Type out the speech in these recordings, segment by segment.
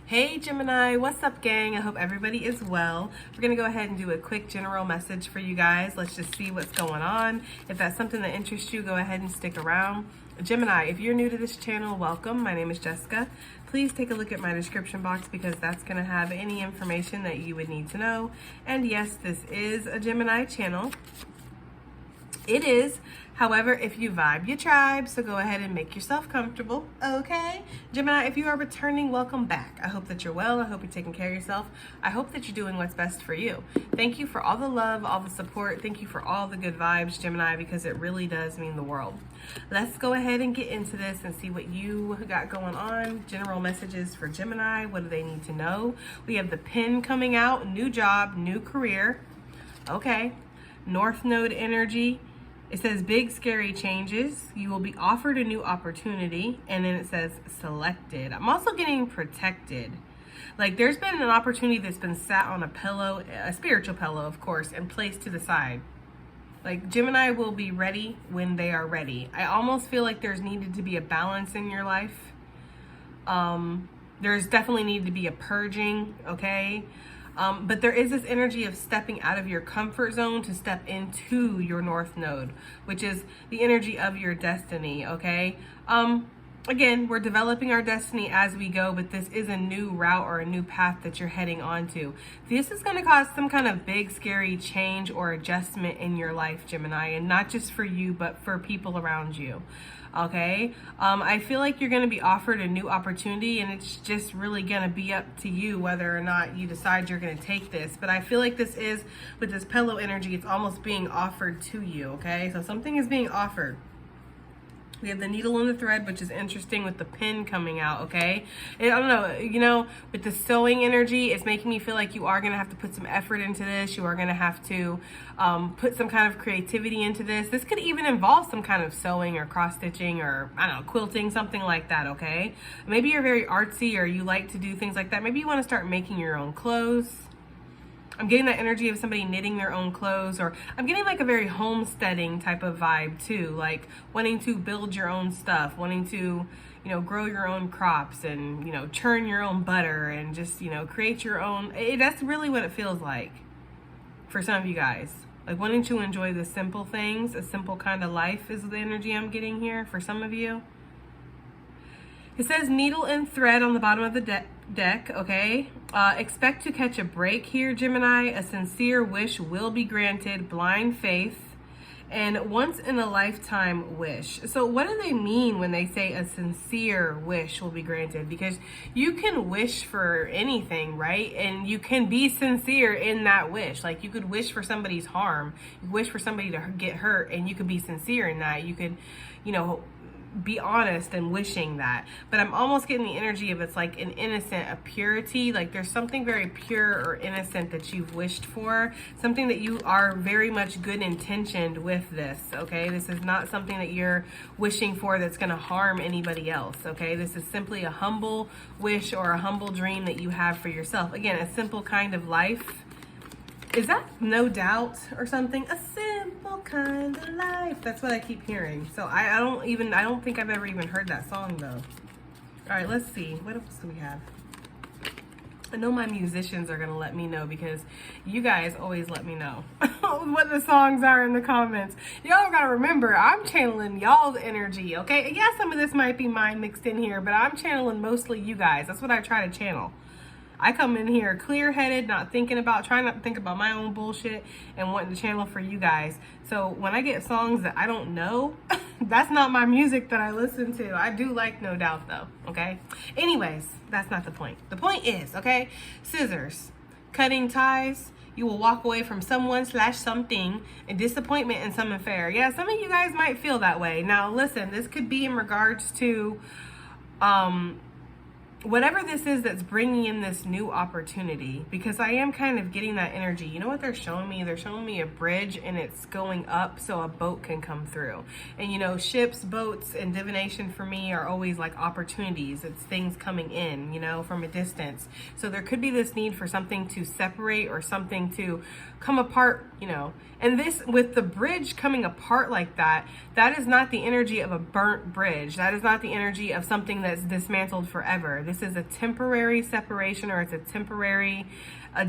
Hey Gemini, what's up gang? I hope everybody is well. We're going to go ahead and do a quick general message for you guys. Let's just see what's going on. If that's something that interests you, go ahead and stick around. Gemini, if you're new to this channel, welcome. My name is Jessica. Please take a look at my description box because that's going to have any information that you would need to know. And yes, this is a Gemini channel. It is. However, if you vibe, you tribe, so go ahead and make yourself comfortable, okay? Gemini, if you are returning, welcome back. I hope that you're well. I hope you're taking care of yourself. I hope that you're doing what's best for you. Thank you for all the love, all the support. Thank you for all the good vibes, Gemini, because it really does mean the world. Let's go ahead and get into this and see what you got going on. General messages for Gemini. What do they need to know? We have the pin coming out, new job, new career. Okay. North Node energy. It says big scary changes. You will be offered a new opportunity. And then it says selected. I'm also getting protected. Like there's been an opportunity that's been sat on a pillow, a spiritual pillow, of course, and placed to the side. Like Gemini will be ready when they are ready. I almost feel like there's needed to be a balance in your life. There's definitely needed to be a purging, okay? But there is this energy of stepping out of your comfort zone to step into your North Node, which is the energy of your destiny, okay? Again, we're developing our destiny as we go, but this is a new route or a new path that you're heading onto. This is going to cause some kind of big, scary change or adjustment in your life, Gemini, and not just for you, but for people around you. Okay, I feel like you're going to be offered a new opportunity, and it's just really going to be up to you whether or not you decide you're going to take this. But I feel like this is, with this pillow energy, it's almost being offered to you. Okay, so something is being offered. We have the needle and the thread, which is interesting with the pin coming out, okay? And I don't know, you know, with the sewing energy, it's making me feel like you are going to have to put some effort into this. You are going to have to put some kind of creativity into this. This could even involve some kind of sewing or cross-stitching or, I don't know, quilting, something like that, okay? Maybe you're very artsy or you like to do things like that. Maybe you want to start making your own clothes. I'm getting that energy of somebody knitting their own clothes, or I'm getting like a very homesteading type of vibe too, like wanting to build your own stuff, wanting to, you know, grow your own crops and, you know, churn your own butter and just, you know, create your own. That's really what it feels like for some of you guys. Like wanting to enjoy the simple things, a simple kind of life is the energy I'm getting here for some of you. It says needle and thread on the bottom of the deck, okay? Expect to catch a break here, Gemini. A sincere wish will be granted, blind faith, and once in a lifetime wish. So what do they mean when they say a sincere wish will be granted? Because you can wish for anything, right? And you can be sincere in that wish. Like you could wish for somebody's harm, you wish for somebody to get hurt, and you could be sincere in that. You could, you know, be honest and wishing that. But I'm almost getting the energy of it's like an innocent, a purity, like there's something very pure or innocent that you've wished for, something that you are very much good intentioned with this, okay? This is not something that you're wishing for that's going to harm anybody else, okay? This is simply a humble wish or a humble dream that you have for yourself. Again, a simple kind of life. Is that No Doubt or something? A simple kind of life. That's what I keep hearing. So I don't think I've ever even heard that song though. All right, let's see. What else do we have? I know my musicians are gonna let me know because you guys always let me know what the songs are in the comments. Y'all gotta remember, I'm channeling y'all's energy, okay? Yeah, some of this might be mine mixed in here, but I'm channeling mostly you guys. That's what I try to channel. I come in here clear-headed, trying not to think about my own bullshit and wanting to channel for you guys. So when I get songs that I don't know, that's not my music that I listen to. I do like No Doubt though, okay? Anyways, that's not the point. The point is, okay, scissors, cutting ties. You will walk away from someone/something, a disappointment in some affair. Yeah, some of you guys might feel that way. Now listen, this could be in regards to whatever this is that's bringing in this new opportunity, because I am kind of getting that energy. You know what they're showing me? They're showing me a bridge and it's going up so a boat can come through. And you know, ships, boats, and divination for me are always like opportunities. It's things coming in, you know, from a distance. So there could be this need for something to separate or something to come apart, you know. And this, with the bridge coming apart like that, that is not the energy of a burnt bridge. That is not the energy of something that's dismantled forever. this is a temporary separation, or it's a temporary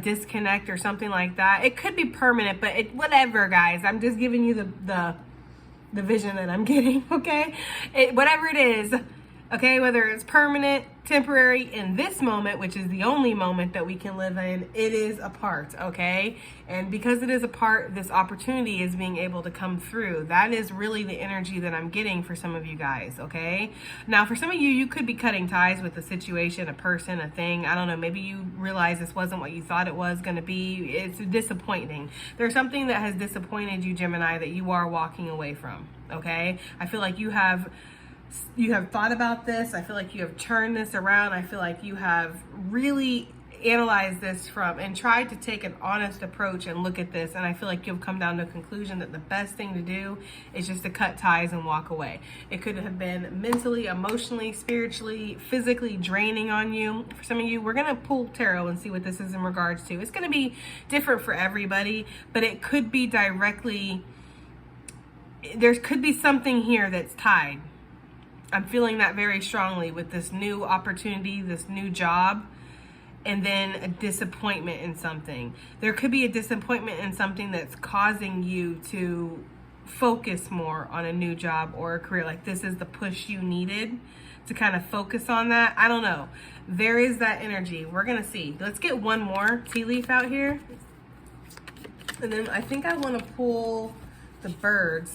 disconnect or something like that. It could be permanent, but whatever, guys. I'm just giving you the vision that I'm getting, okay? Whatever it is, okay, whether it's permanent, temporary, in this moment, which is the only moment that we can live in, it is a part, okay? And because it is a part, this opportunity is being able to come through. That is really the energy that I'm getting for some of you guys, okay? Now, for some of you, you could be cutting ties with a situation, a person, a thing. I don't know, maybe you realize this wasn't what you thought it was going to be. It's disappointing. There's something that has disappointed you, Gemini, that you are walking away from, okay? I feel like you have thought about this. I feel like you have turned this around. I feel like you have really analyzed this and tried to take an honest approach and look at this. And I feel like you've come down to a conclusion that the best thing to do is just to cut ties and walk away. It could have been mentally, emotionally, spiritually, physically draining on you. For some of you, we're going to pull tarot and see what this is in regards to. It's going to be different for everybody, but it could be directly, there could be something here that's tied. I'm feeling that very strongly with this new opportunity, this new job, and then a disappointment in something. There could be a disappointment in something that's causing you to focus more on a new job or a career. Like this is the push you needed to kind of focus on that. I don't know. There is that energy. We're going to see. Let's get one more tea leaf out here. And then I think I want to pull the birds.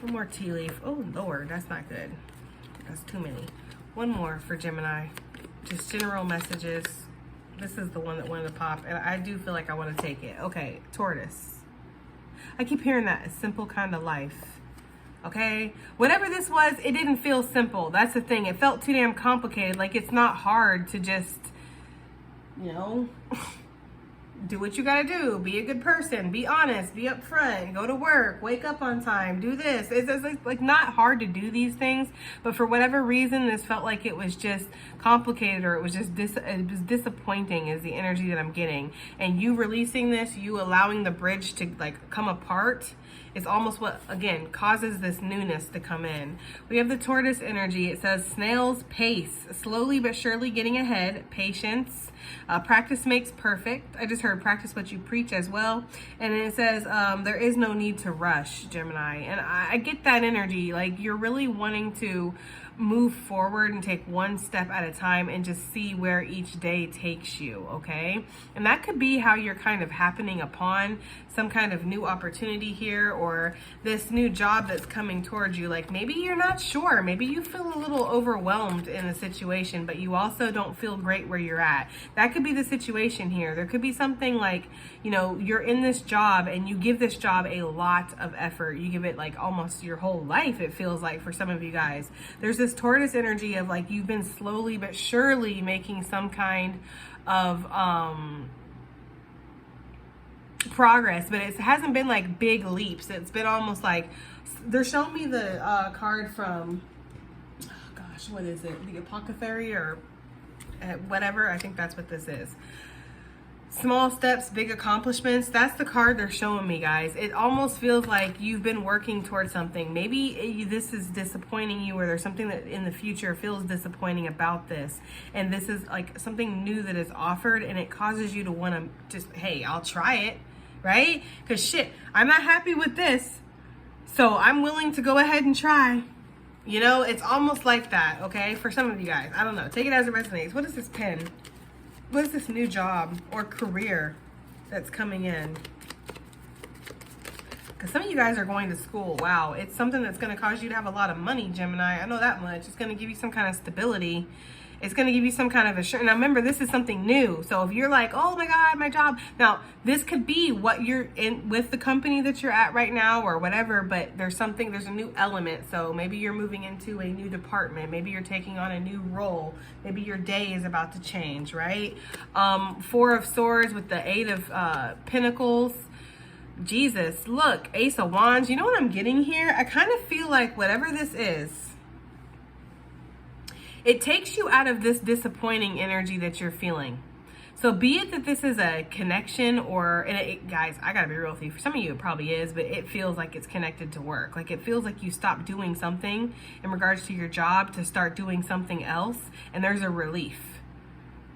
One more tea leaf. Oh, Lord, that's not good. That's too many. One more for Gemini. Just general messages. This is the one that wanted to pop, and I do feel like I want to take it. Okay, tortoise. I keep hearing that, a simple kind of life. Okay? Whatever this was, it didn't feel simple. That's the thing. It felt too damn complicated. Like it's not hard to just, you know, do what you gotta do. Be a good person. Be honest. Be upfront. Go to work. Wake up on time. Do this. It's like not hard to do these things, but for whatever reason, this felt like it was just complicated, or it was just it was disappointing is the energy that I'm getting. And you releasing this, you allowing the bridge to like come apart, is almost what, again, causes this newness to come in. We have the tortoise energy. It says snail's pace, slowly but surely getting ahead, patience. Practice makes perfect. I just heard practice what you preach as well. And then it says there is no need to rush, Gemini. And I get that energy. Like you're really wanting to move forward and take one step at a time and just see where each day takes you, okay? And that could be how you're kind of happening upon some kind of new opportunity here, or this new job that's coming towards you. Like maybe you're not sure. Maybe you feel a little overwhelmed in the situation, but you also don't feel great where you're at. That could be the situation here. There could be something like, you know, you're in this job and you give this job a lot of effort. You give it like almost your whole life, it feels like, for some of you guys. There's this tortoise energy of like you've been slowly but surely making some kind of progress, but it hasn't been like big leaps. It's been almost like they're showing me the card from, oh gosh, what is it? The Apothecary or whatever. I think that's what this is. Small steps, big accomplishments. That's the card they're showing me, guys. It almost feels like you've been working towards something. Maybe this is disappointing you, or there's something that in the future feels disappointing about this. And this is like something new that is offered, and it causes you to want to just, hey, I'll try it, right? Because shit, I'm not happy with this, so I'm willing to go ahead and try. You know, it's almost like that, okay? For some of you guys, I don't know. Take it as it resonates. What is this pen? What is this new job or career that's coming in? Because some of you guys are going to school. Wow, it's something that's going to cause you to have a lot of money, Gemini. I know that much. It's going to give you some kind of stability. It's going to give you some kind of assurance. Now, remember, this is something new. So if you're like, oh my God, my job. Now, this could be what you're in with the company that you're at right now or whatever, but there's a new element. So maybe you're moving into a new department. Maybe you're taking on a new role. Maybe your day is about to change, right? Four of Swords with the Eight of Pentacles. Jesus, look, Ace of Wands. You know what I'm getting here? I kind of feel like whatever this is, it takes you out of this disappointing energy that you're feeling. So be it that this is a connection or, guys, I gotta be real with you. For some of you, it probably is, but it feels like it's connected to work. Like it feels like you stopped doing something in regards to your job to start doing something else, and there's a relief.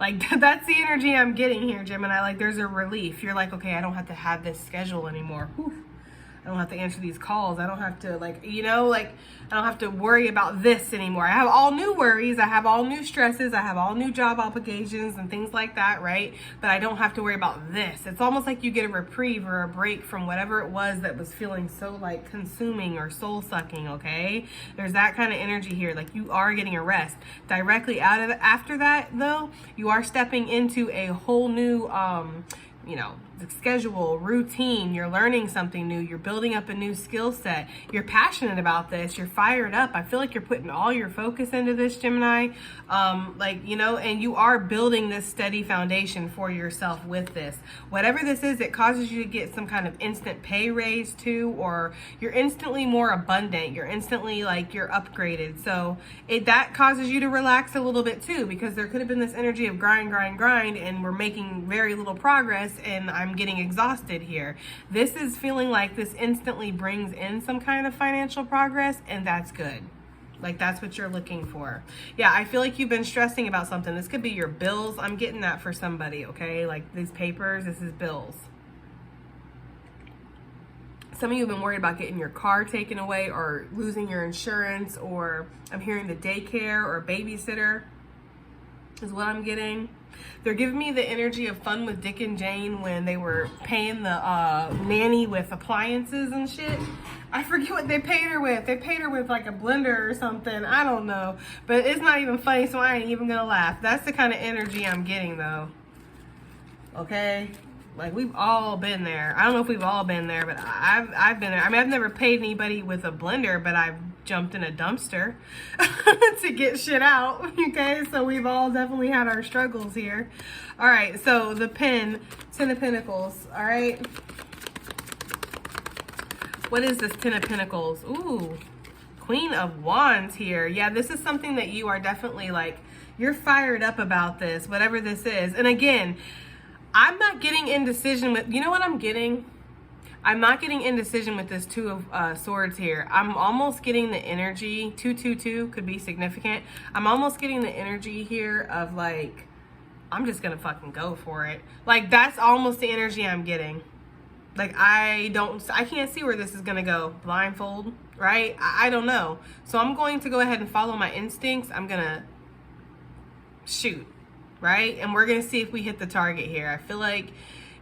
Like, that's the energy I'm getting here, Gemini. Like, there's a relief. You're like, okay, I don't have to have this schedule anymore. Whew. I don't have to answer these calls. I don't have to, like, you know, like, I don't have to worry about this anymore. I have all new worries. I have all new stresses. I have all new job obligations and things like that, right? But I don't have to worry about this. It's almost like you get a reprieve or a break from whatever it was that was feeling so, like, consuming or soul-sucking, okay? There's that kind of energy here. Like, you are getting a rest. Directly out of after that, though, you are stepping into a whole new, you know, the schedule, routine. You're learning something new. You're building up a new skill set. You're passionate about this. You're fired up. I feel like you're putting all your focus into this, Gemini. Like, you know, and you are building this steady foundation for yourself with this. Whatever this is, it causes you to get some kind of instant pay raise too, or you're instantly more abundant. You're instantly like, you're upgraded. So that causes you to relax a little bit too, because there could have been this energy of grind, and we're making very little progress, and I'm getting exhausted here. This is feeling like this instantly brings in some kind of financial progress, and that's good. Like, that's what you're looking for. Yeah, I feel like you've been stressing about something. This could be your bills. I'm getting that for somebody, okay? Like, these papers, this is bills. Some of you have been worried about getting your car taken away or losing your insurance, or I'm hearing the daycare or babysitter is what I'm getting. They're giving me the energy of Fun with Dick and Jane when they were paying the nanny with appliances and shit. I forget what they paid her with. They paid her with like a blender or something. I don't know. But it's not even funny, so I ain't even gonna laugh. That's the kind of energy I'm getting, though. Okay? Like, we've all been there. I don't know if we've all been there, but I've been there. I mean, I've never paid anybody with a blender, but I've jumped in a dumpster to get shit out. Okay, so we've all definitely had our struggles here. All right, so the Ten of Pentacles. All right, what is this Ten of Pentacles? Ooh, Queen of Wands here. Yeah, this is something that you are definitely like, you're fired up about this, whatever this is. And again, I'm not getting indecision with, you know what I'm getting? I'm not getting indecision with this Two of Swords here. I'm almost getting the energy, 222 could be significant. I'm almost getting the energy here of like, I'm just gonna fucking go for it. Like, that's almost the energy I'm getting. Like, I can't see where this is gonna go. Blindfold, right? I don't know. So I'm going to go ahead and follow my instincts. I'm gonna shoot, right? And we're gonna see if we hit the target here. I feel like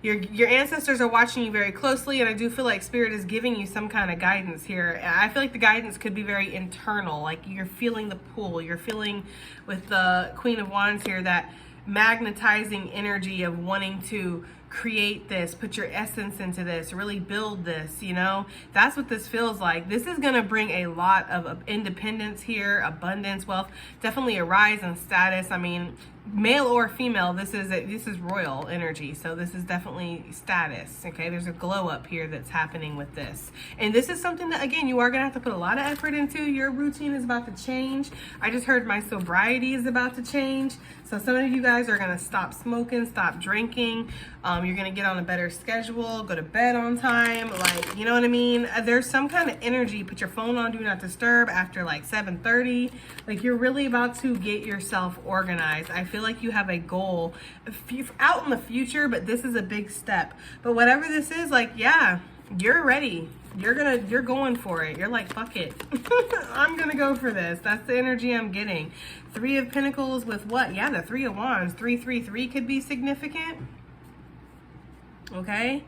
your ancestors are watching you very closely, and I do feel like Spirit is giving you some kind of guidance here. I feel like the guidance could be very internal, like you're feeling the pull. You're feeling, with the Queen of Wands here, that magnetizing energy of wanting to create this, put your essence into this, really build this, you know? That's what this feels like. This is going to bring a lot of independence here, abundance, wealth, definitely a rise in status. I mean, male or female, this is royal energy, so this is definitely status. Okay, there's a glow up here that's happening with this, and this is something that, again, you are gonna have to put a lot of effort into. Your routine is about to change. I just heard my sobriety is about to change, so some of you guys are gonna stop smoking, stop drinking. You're gonna get on a better schedule, go to bed on time, like, you know what I mean? There's some kind of energy. Put your phone on do not disturb after like 7:30. Like, you're really about to get yourself organized. I feel like you have a goal out in the future, but this is a big step. But whatever this is, like, yeah, you're ready. You're going for it. You're like, fuck it. I'm gonna go for this. That's the energy I'm getting. Three of Pentacles with what? Yeah, the Three of Wands. 333 could be significant. Okay.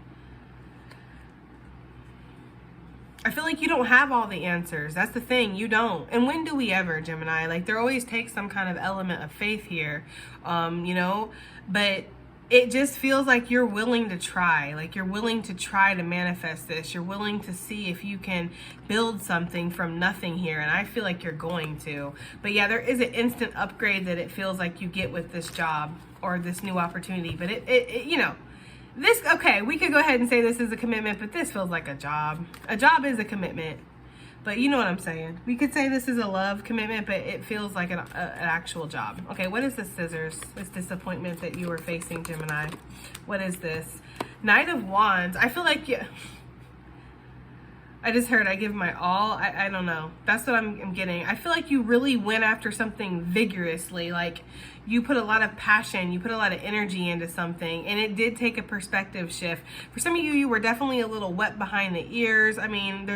I feel like you don't have all the answers. That's the thing. You don't. And when do we ever, Gemini? Like, there always takes some kind of element of faith here, you know? But it just feels like you're willing to try. Like, you're willing to try to manifest this. You're willing to see if you can build something from nothing here. And I feel like you're going to. But yeah, there is an instant upgrade that it feels like you get with this job or this new opportunity. But it you know, this, okay, we could go ahead and say this is a commitment, but this feels like a job. A job is a commitment, but you know what I'm saying. We could say this is a love commitment, but it feels like an actual job. Okay, what is the Scissors? This disappointment that you were facing, Gemini. What is this? Knight of Wands. I feel like I just heard I give my all. I don't know. That's what I'm getting. I feel like you really went after something vigorously. Like you put a lot of passion, you put a lot of energy into something, and it did take a perspective shift. For some of you, you were definitely a little wet behind the ears. I mean,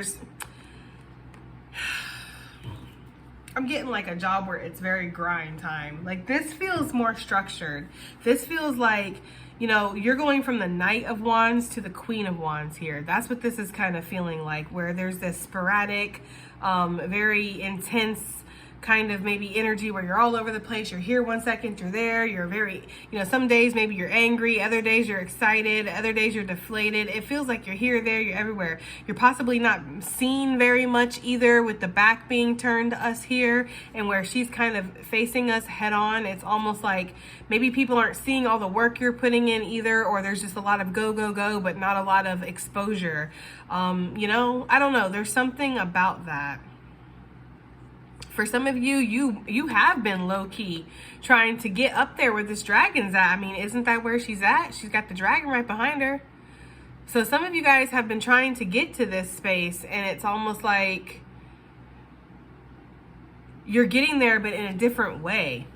I'm getting like a job where it's very grind time. Like this feels more structured. This feels like, you know, you're going from the Knight of Wands to the Queen of Wands here. That's what this is kind of feeling like, where there's this sporadic, very intense kind of maybe energy where you're all over the place. You're here 1 second, you're there, you're very, you know, some days maybe you're angry, other days you're excited, other days you're deflated. It feels like you're here, there, you're everywhere. You're possibly not seen very much either, with the back being turned to us here, and where she's kind of facing us head on. It's almost like maybe people aren't seeing all the work you're putting in either, or there's just a lot of go, go, go, but not a lot of exposure. You know, I don't know. There's something about that. For some of you, you have been low-key trying to get up there where this dragon's at. I mean, isn't that where she's at? She's got the dragon right behind her. So some of you guys have been trying to get to this space, and it's almost like you're getting there, but in a different way.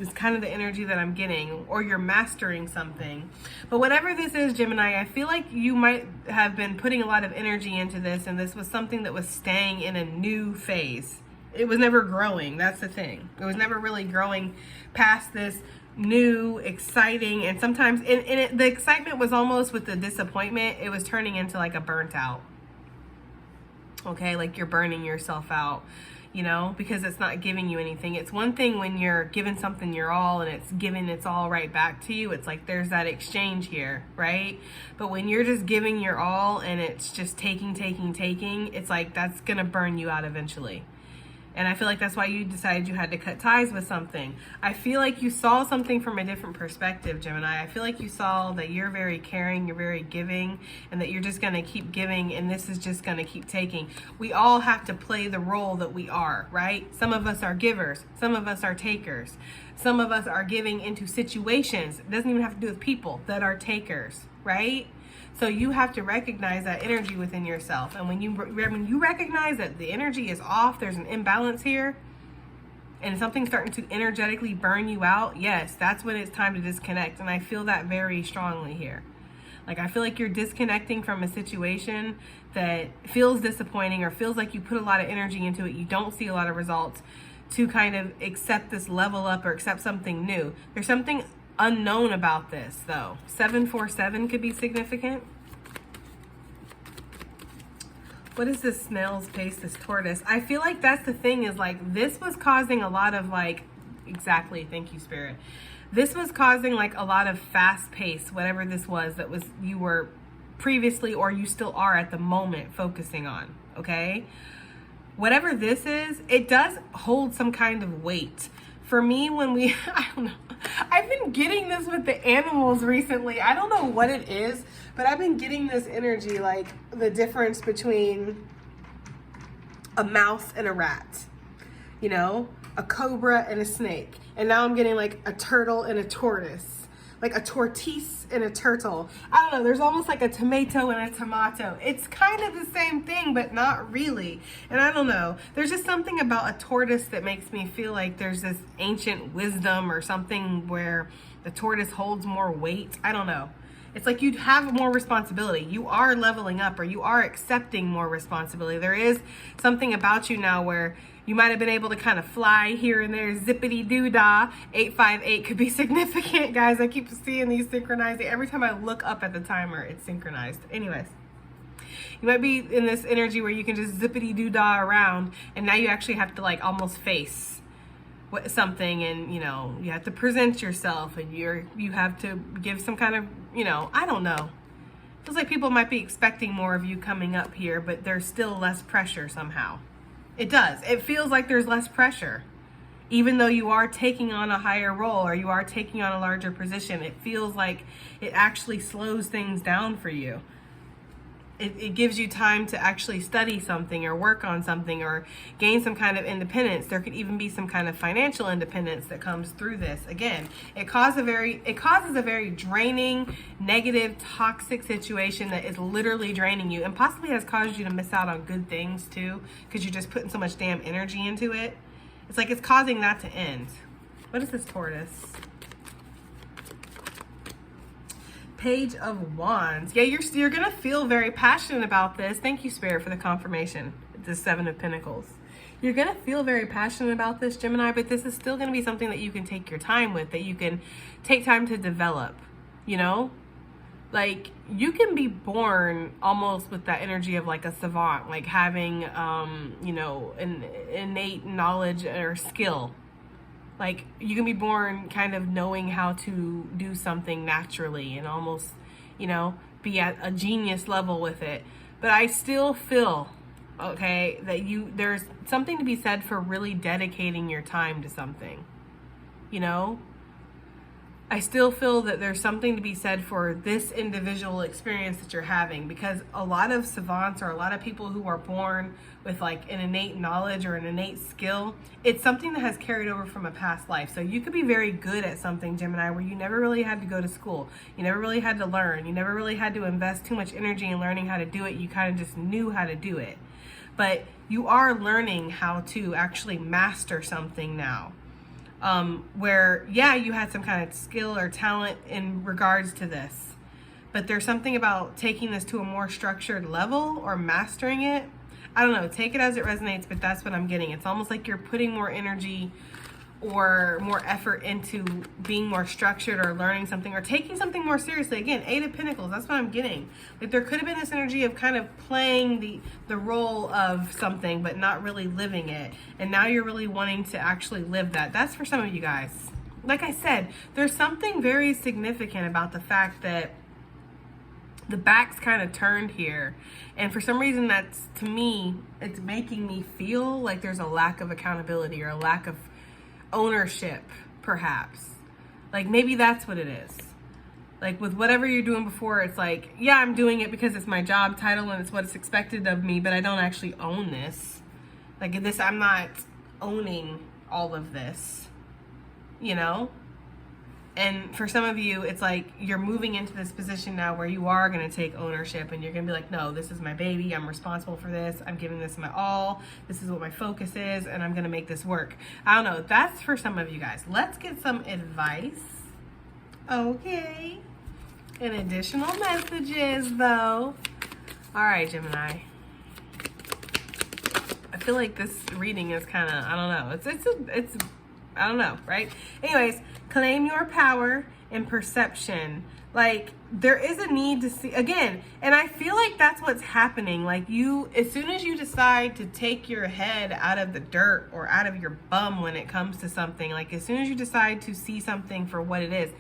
It's kind of the energy that I'm getting, or you're mastering something. But whatever this is, Gemini, I feel like you might have been putting a lot of energy into this, and this was something that was staying in a new phase. It was never growing. That's the thing. It was never really growing past this new, exciting, and sometimes the excitement was almost with the disappointment. It was turning into like a burnt out. Okay, like you're burning yourself out. You know, because it's not giving you anything. It's one thing when you're giving something your all and it's giving its all right back to you. It's like there's that exchange here, right? But when you're just giving your all and it's just taking, it's like that's gonna burn you out eventually. And I feel like that's why you decided you had to cut ties with something. I feel like you saw something from a different perspective, Gemini. I feel like you saw that you're very caring, you're very giving, and that you're just going to keep giving, and this is just going to keep taking. We all have to play the role that we are, right? Some of us are givers. Some of us are takers. Some of us are giving into situations. It doesn't even have to do with people that are takers, right? So you have to recognize that energy within yourself. And when you recognize that the energy is off, there's an imbalance here, and something's starting to energetically burn you out, yes, that's when it's time to disconnect. And I feel that very strongly here. Like I feel like you're disconnecting from a situation that feels disappointing or feels like you put a lot of energy into it. You don't see a lot of results to kind of accept this level up or accept something new. There's something unknown about this though. 747 could be significant. What is this snail's pace, this tortoise? I feel like that's the thing, is like this was causing a lot of like, exactly, thank you, Spirit. This was causing like a lot of fast pace, whatever this was that was you were previously or you still are at the moment focusing on, okay? Whatever this is, it does hold some kind of weight. For me, when we, I don't know, I've been getting this with the animals recently. I don't know what it is, but I've been getting this energy, like the difference between a mouse and a rat, you know, a cobra and a snake. And now I'm getting like a turtle and a tortoise, like a tortoise and a turtle. I don't know, there's almost like a tomato and a tomato. It's kind of the same thing, but not really. And I don't know, there's just something about a tortoise that makes me feel like there's this ancient wisdom or something where the tortoise holds more weight. I don't know. It's like you'd have more responsibility. You are leveling up, or you are accepting more responsibility. There is something about you now where you might have been able to kind of fly here and there, zippity-doo-dah. 858 could be significant, guys. I keep seeing these synchronizing. Every time I look up at the timer, it's synchronized. Anyways, you might be in this energy where you can just zippity-doo-dah around, and now you actually have to like almost face something, and you know, you have to present yourself, and you have to give some kind of, you know, I don't know. Feels like people might be expecting more of you coming up here, but there's still less pressure somehow. It does. It feels like there's less pressure. Even though you are taking on a higher role or you are taking on a larger position, it feels like it actually slows things down for you. it gives you time to actually study something or work on something or gain some kind of independence. There could even be some kind of financial independence that comes through this. Again, it causes a very draining, negative, toxic situation that is literally draining you and possibly has caused you to miss out on good things too, because you're just putting so much damn energy into it. It's like it's causing that to end. What is this, Tortoise? Page of Wands. Yeah, you're gonna feel very passionate about this. Thank you, Spirit, for the confirmation. The Seven of Pentacles. You're gonna feel very passionate about this, Gemini, but this is still gonna be something that you can take your time with, that you can take time to develop, you know? Like, you can be born almost with that energy of like a savant, like having, you know, an innate knowledge or skill. Like, you can be born kind of knowing how to do something naturally and almost, you know, be at a genius level with it. But I still feel, okay, that there's something to be said for really dedicating your time to something, you know? I still feel that there's something to be said for this individual experience that you're having, because a lot of savants or a lot of people who are born with like an innate knowledge or an innate skill, it's something that has carried over from a past life. So you could be very good at something, Gemini, where you never really had to go to school. You never really had to learn. You never really had to invest too much energy in learning how to do it. You kind of just knew how to do it. But you are learning how to actually master something now. Where, yeah, you had some kind of skill or talent in regards to this, but there's something about taking this to a more structured level or mastering it. I don't know, take it as it resonates, but that's what I'm getting. It's almost like you're putting more energy or more effort into being more structured or learning something or taking something more seriously. Again, Eight of Pentacles, that's what I'm getting. Like, there could have been this energy of kind of playing the role of something but not really living it, and now you're really wanting to actually live that. That's for some of you guys. Like I said, there's something very significant about the fact that the back's kind of turned here, and for some reason that's, to me, it's making me feel like there's a lack of accountability or a lack of ownership, perhaps. Like, maybe that's what it is. Like, with whatever you're doing before, it's like, yeah, I'm doing it because it's my job title and it's what's expected of me, but I don't actually own this. Like, this, I'm not owning all of this, you know? And for some of you, it's like you're moving into this position now where you are going to take ownership and you're going to be like, no, this is my baby. I'm responsible for this. I'm giving this my all. This is what my focus is, and I'm going to make this work. I don't know. That's for some of you guys. Let's get some advice. Okay. And additional messages, though. All right, Gemini. I feel like this reading is kind of, I don't know. It's I don't know, right? Anyways, claim your power and perception. Like, there is a need to see, again, and I feel like that's what's happening. Like, you, as soon as you decide to take your head out of the dirt or out of your bum when it comes to something, like, as soon as you decide to see something for what it is,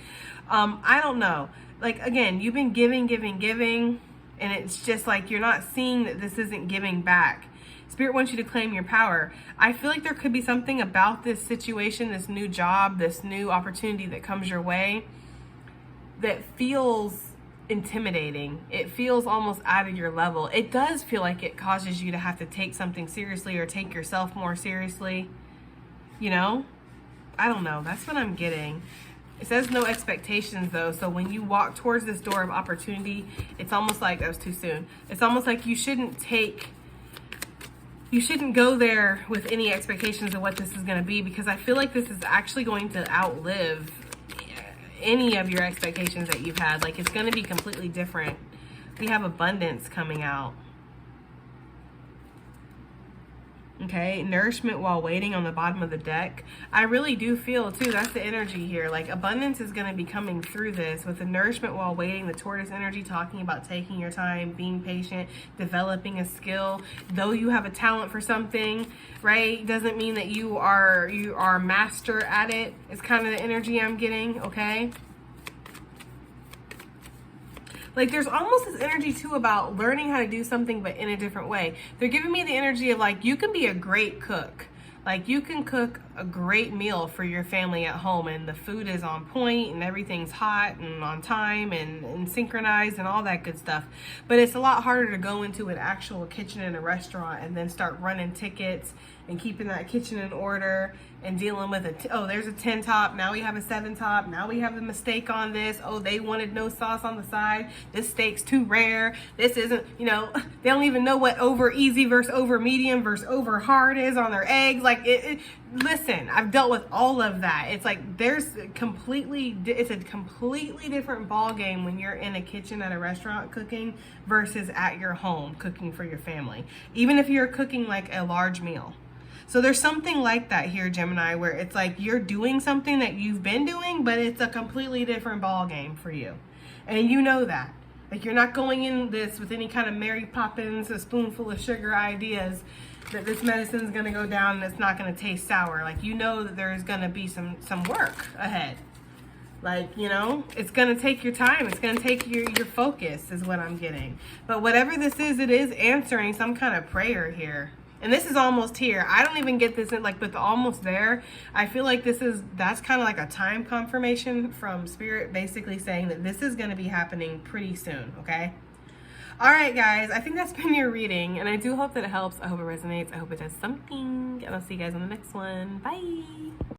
I don't know. Like, again, you've been giving, and it's just like you're not seeing that this isn't giving back. Spirit wants you to claim your power. I feel like there could be something about this situation, this new job, this new opportunity that comes your way that feels intimidating. It feels almost out of your level. It does feel like it causes you to have to take something seriously or take yourself more seriously. You know? I don't know. That's what I'm getting. It says no expectations, though. So when you walk towards this door of opportunity, it's almost like, that was too soon. It's almost like you shouldn't go there with any expectations of what this is going to be, because I feel like this is actually going to outlive any of your expectations that you've had. Like, it's going to be completely different. We have abundance coming out. Okay, nourishment while waiting on the bottom of the deck. I really do feel, too, that's the energy here. Like, abundance is going to be coming through this with the nourishment while waiting, the tortoise energy, talking about taking your time, being patient, developing a skill. Though you have a talent for something, right, doesn't mean that you are a master at it. It's kind of the energy I'm getting, okay? Like, there's almost this energy, too, about learning how to do something, but in a different way. They're giving me the energy of, like, you can be a great cook. Like, you can cook a great meal for your family at home, and the food is on point and everything's hot and on time and synchronized and all that good stuff. But it's a lot harder to go into an actual kitchen in a restaurant and then start running tickets and keeping that kitchen in order and dealing with oh, there's a 10 top, now we have a 7 top, now we have a mistake on this, oh, they wanted no sauce on the side, this steak's too rare, this isn't, you know, they don't even know what over easy versus over medium versus over hard is on their eggs. Like, listen, I've dealt with all of that. It's like it's a completely different ball game when you're in a kitchen at a restaurant cooking versus at your home cooking for your family, even if you're cooking like a large meal. So there's something like that here, Gemini, where it's like you're doing something that you've been doing, but it's a completely different ball game for you. And you know that. Like, you're not going in this with any kind of Mary Poppins, a spoonful of sugar ideas that this medicine's going to go down and it's not going to taste sour. Like, you know that there's going to be some work ahead. Like, you know, it's going to take your time. It's going to take your focus is what I'm getting. But whatever this is, it is answering some kind of prayer here. And this is almost here. I don't even get this in, like, with the almost there. I feel like that's kind of like a time confirmation from Spirit, basically saying that this is going to be happening pretty soon, okay? All right, guys, I think that's been your reading, and I do hope that it helps. I hope it resonates. I hope it does something, and I'll see you guys on the next one. Bye.